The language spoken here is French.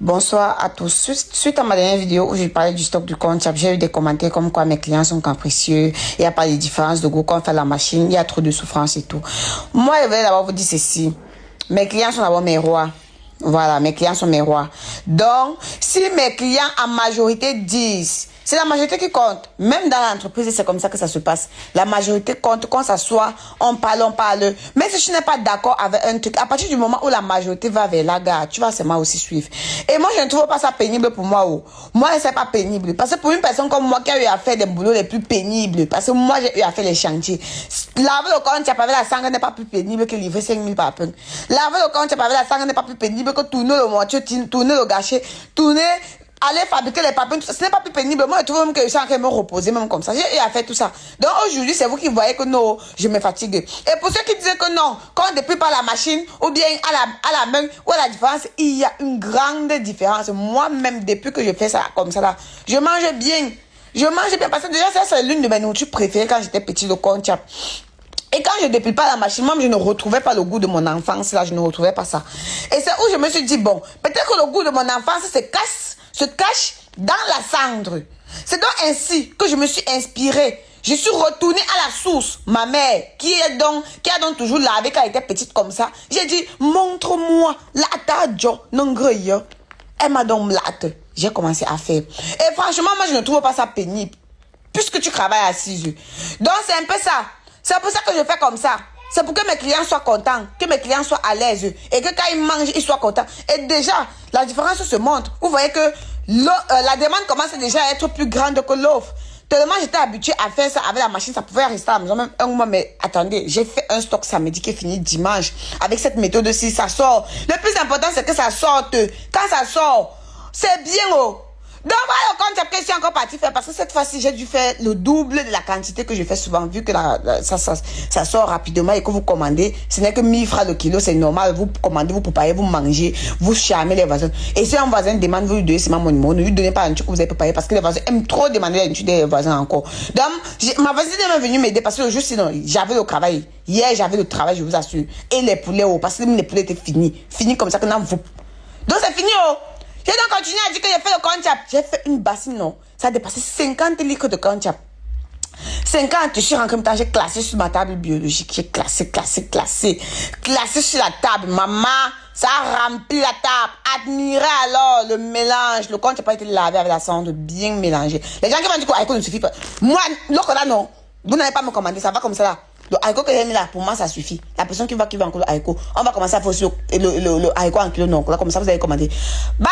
Bonsoir à tous. Suite à ma dernière vidéo où je parlais du stock du compte, j'ai eu des commentaires comme quoi mes clients sont capricieux, il n'y a pas de différence de goût quand on fait la machine, il y a trop de souffrance et tout. Moi, je vais d'abord vous dire ceci. Mes clients sont d'abord mes rois. Voilà, mes clients sont mes rois. Donc, si mes clients en majorité disent, c'est la majorité qui compte. Même dans l'entreprise, c'est comme ça que ça se passe. La majorité compte. Quand ça soit, on parle. Mais si je n'ai pas d'accord avec un truc, à partir du moment où la majorité va vers la gare, tu vas seulement aussi suivre. Et moi, je ne trouve pas ça pénible pour moi. Oh. Moi, c'est pas pénible. Parce que pour une personne comme moi qui a eu à faire des boulots les plus pénibles, parce que moi, j'ai eu à faire les chantiers. Laver le compte, tu as pas vu la sangle n'est pas plus pénible que livrer 5000 par peu. Laver le compte, tu as pas vu la sangle n'est pas plus pénible que tourner le moitié, tourner le gâcher, tourner, aller fabriquer les papiers, tout ça. Ce n'est pas plus pénible. Moi, je trouve même que je suis en train de me reposer, même comme ça. J'ai eu à faire tout ça. Donc aujourd'hui, c'est vous qui voyez que non, je me fatigue. Et pour ceux qui disaient que non, quand on déplie par la machine, ou bien à la main, où est la différence? Il y a une grande différence. Moi-même, depuis que je fais ça comme ça là, je mange bien. Je mange bien parce que déjà, ça, c'est l'une de mes nourritures préférées quand j'étais petit, le conchap. Et quand je dépile pas la machine, moi, je ne retrouvais pas le goût de mon enfance, là, je ne retrouvais pas ça. Et c'est où je me suis dit, bon, peut-être que le goût de mon enfance se cache dans la cendre. C'est donc ainsi que je me suis inspirée. Je suis retournée à la source. Ma mère, qui a donc toujours lavé quand elle était petite comme ça. J'ai dit, montre-moi, la tajo, non grille. Elle m'a donc latte. J'ai commencé à faire. Et franchement, moi, je ne trouve pas ça pénible. Puisque tu travailles à 6 heures. Donc, c'est un peu ça. C'est pour ça que je fais comme ça. C'est pour que mes clients soient contents, que mes clients soient à l'aise et que quand ils mangent, ils soient contents. Et déjà, la différence se montre. Vous voyez que la demande commence déjà à être plus grande que l'offre. Tellement j'étais habituée à faire ça avec la machine, ça pouvait rester à la maison même un mois. Mais attendez, j'ai fait un stock samedi qui est fini dimanche. Avec cette méthode-ci, ça sort. Le plus important, c'est que ça sorte. Quand ça sort, c'est bien oh. Donc voilà le compte que je suis encore partie faire parce que cette fois-ci j'ai dû faire le double de la quantité que je fais souvent vu que ça sort rapidement et que vous commandez. Ce n'est que 1000 francs le kilo, c'est normal. Vous commandez, vous préparez, vous mangez, vous charmez les voisins. Et si un voisin demande, vous lui donnez seulement mon numéro. Ne lui donnez pas un truc que vous avez préparé parce que les voisins aiment trop demander un truc des voisins encore. Donc ma voisine est venue m'aider parce que le jour sinon j'avais le travail. Hier j'avais le travail, je vous assure. Et les poulets, oh, parce que les poulets étaient finis. Finis comme ça que non vous. Donc c'est fini oh. J'ai donc continué à dire que j'ai fait le conchap. J'ai fait une bassine, non. Ça a dépassé 50 litres de conchap. 50, je suis rentrée en temps, j'ai classé sur ma table biologique. J'ai classé sur la table. Maman, ça a rempli la table. Admirez alors le mélange. Le conchap a été lavé avec la cendre, bien mélangé. Les gens qui m'ont dit que l'haricot ne suffit pas. Moi, l'autre là, non. Vous n'allez pas me commander, ça va comme ça là. Le haricot que j'ai mis là, pour moi, ça suffit. La personne qui va encore le haricot, on va commencer à faire aussi le haricot en kilo, non. Là, comme ça, vous allez commander. Bye!